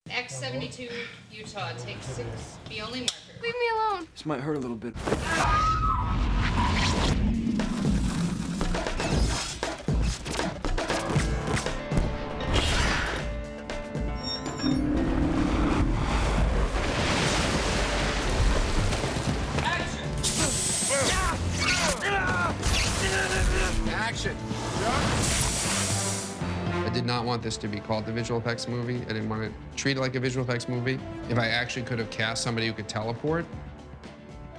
X72 Utah, take 6, the only marker. Leave me alone. This might hurt a little bit. Action! I did not want this to be called the visual effects movie. I didn't want to treat it like a visual effects movie. If I actually could have cast somebody who could teleport,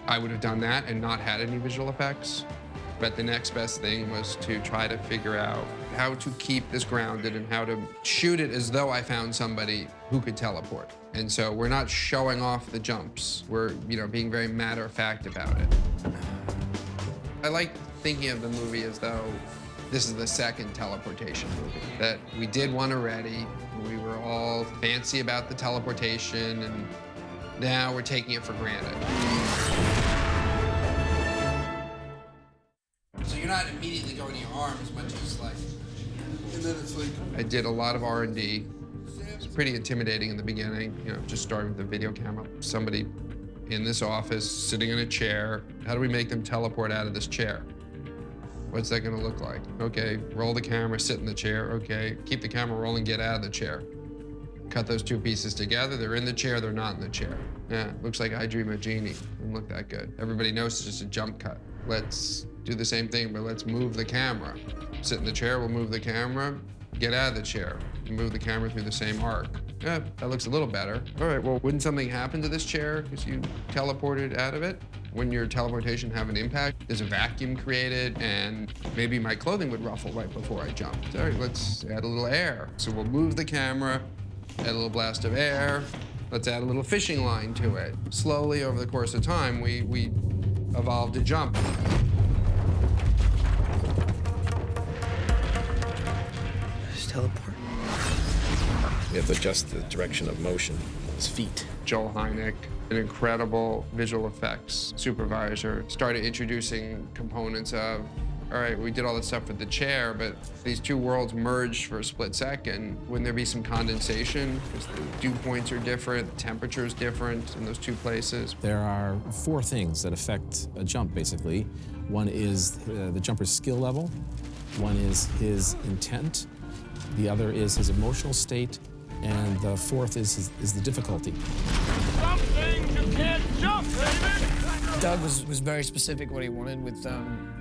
I would have done that and not had any visual effects. But the next best thing was to try to figure out how to keep this grounded and how to shoot it as though I found somebody who could teleport. And so we're not showing off the jumps. We're, being very matter-of-fact about it. I like thinking of the movie as though this is the second teleportation movie. That we did one already, we were all fancy about the teleportation, and now we're taking it for granted. So you're not immediately going to your arm as much as like... And then it's like... I did a lot of R&D. It was pretty intimidating in the beginning, just starting with the video camera. Somebody in this office, sitting in a chair. How do we make them teleport out of this chair? What's that gonna look like? Okay, roll the camera, sit in the chair. Okay, keep the camera rolling, get out of the chair. Cut those two pieces together. They're in the chair, they're not in the chair. Yeah, looks like I Dream of Jeannie. Doesn't look that good. Everybody knows it's just a jump cut. Let's do the same thing, but let's move the camera. Sit in the chair, we'll move the camera. Get out of the chair. Move the camera through the same arc. Yeah, that looks a little better. All right, well, wouldn't something happen to this chair because you teleported out of it? Wouldn't your teleportation have an impact? There's a vacuum created, and maybe my clothing would ruffle right before I jumped. All right, let's add a little air. So we'll move the camera, add a little blast of air. Let's add a little fishing line to it. Slowly, over the course of time, we evolved a jump. Just teleport. We have to adjust the direction of motion, his feet. Joel Hynek, an incredible visual effects supervisor, started introducing components of, all right, we did all this stuff with the chair, but these two worlds merged for a split second. Wouldn't there be some condensation? Because the dew points are different, the temperature is different in those two places. There are 4 things that affect a jump, basically. One is the jumper's skill level. One is his intent. The other is his emotional state. And the 4th is the difficulty. Some things you can't jump, baby! Doug was very specific what he wanted with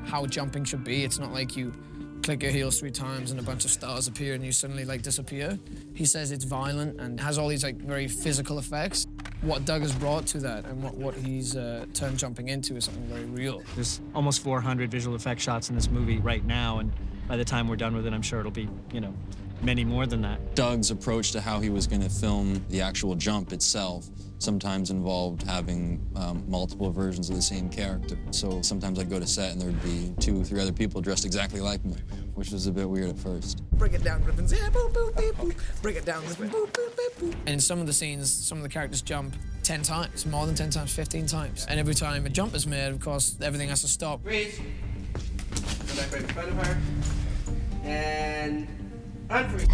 how jumping should be. It's not like you click your heels 3 times and a bunch of stars appear and you suddenly disappear. He says it's violent and has all these very physical effects. What Doug has brought to that and what he's turned jumping into is something very real. There's almost 400 visual effect shots in this movie right now, and by the time we're done with it, I'm sure it'll be, many more than that. Doug's approach to how he was going to film the actual jump itself sometimes involved having multiple versions of the same character. So sometimes I'd go to set and there'd be 2 or 3 other people dressed exactly like me, which was a bit weird at first. Bring it down, Griffins. Yeah, boop, boop, boop, boop. Bring it down, Griffins. Boop, boop, boop, boop. And in some of the scenes, some of the characters jump 10 times, more than 10 times, 15 times. And every time a jump is made, of course, everything has to stop. Freeze. Go back right in front of her. And unfreeze.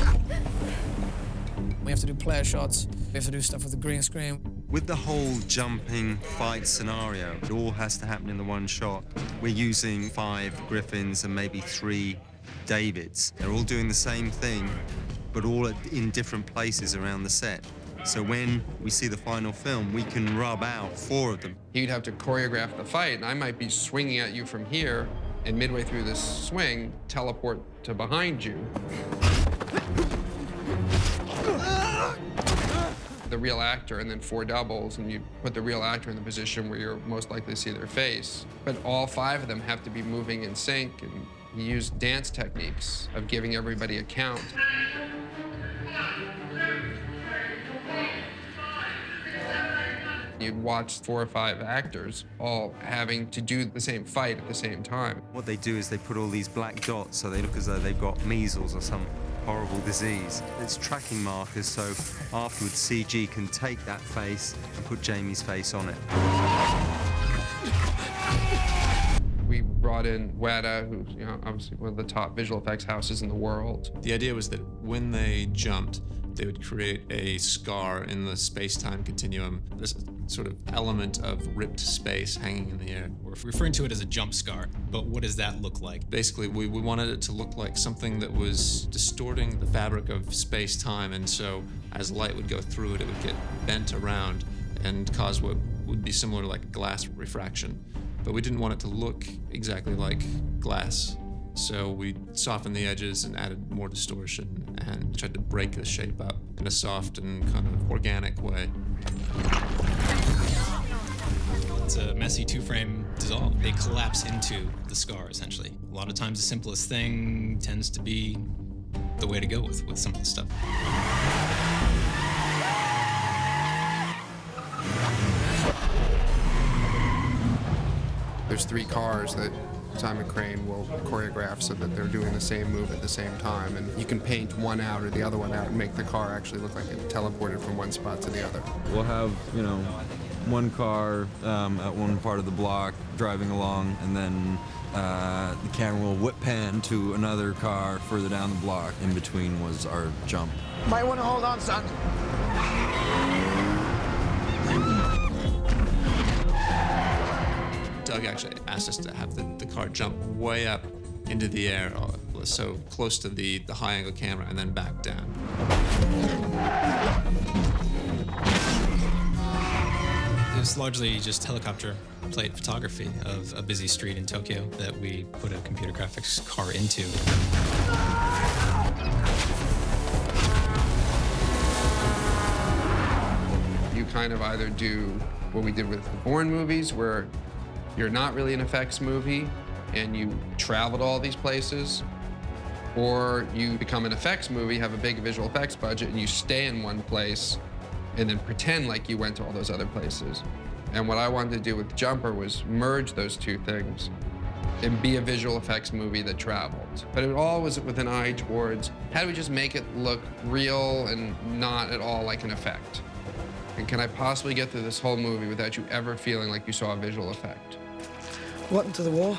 We have to do player shots. We have to do stuff with the green screen. With the whole jumping fight scenario, it all has to happen in the one shot. We're using 5 Griffins and maybe 3 Davids. They're all doing the same thing, but all in different places around the set. So when we see the final film, we can rub out 4 of them. You'd have to choreograph the fight, and I might be swinging at you from here, and midway through this swing, teleport to behind you. The real actor, and then 4 doubles, and you put the real actor in the position where you're most likely to see their face. But all 5 of them have to be moving in sync, and you use dance techniques of giving everybody a count. You'd watch 4 or 5 actors all having to do the same fight at the same time. What they do is they put all these black dots so they look as though they've got measles or some horrible disease. It's tracking markers, so afterwards CG can take that face and put Jamie's face on it. We brought in Weta, who's obviously one of the top visual effects houses in the world. The idea was that when they jumped, They would create a scar in the space-time continuum. There's a sort of element of ripped space hanging in the air. We're referring to it as a jump scar, but what does that look like? Basically, we wanted it to look like something that was distorting the fabric of space-time, and so as light would go through it, it would get bent around and cause what would be similar to like glass refraction. But we didn't want it to look exactly like glass. So we softened the edges and added more distortion and tried to break the shape up in a soft and kind of organic way. It's a messy two-frame dissolve. They collapse into the scar, essentially. A lot of times the simplest thing tends to be the way to go with some of the stuff. There's 3 cars that Simon Crane will choreograph so that they're doing the same move at the same time, and you can paint one out or the other one out and make the car actually look like it teleported from one spot to the other. We'll have, one car at one part of the block driving along, and then the camera will whip pan to another car further down the block. In between was our jump. Might want to hold on, son. Doug actually asked us to have the car jump way up into the air, so close to the high-angle camera, and then back down. It was largely just helicopter plate photography of a busy street in Tokyo that we put a computer graphics car into. You kind of either do what we did with the Bourne movies, where you're not really an effects movie and you travel to all these places, or you become an effects movie, have a big visual effects budget, and you stay in one place and then pretend like you went to all those other places. And what I wanted to do with Jumper was merge those two things and be a visual effects movie that traveled. But it all was with an eye towards, how do we just make it look real and not at all like an effect? And can I possibly get through this whole movie without you ever feeling like you saw a visual effect? What happened to the war?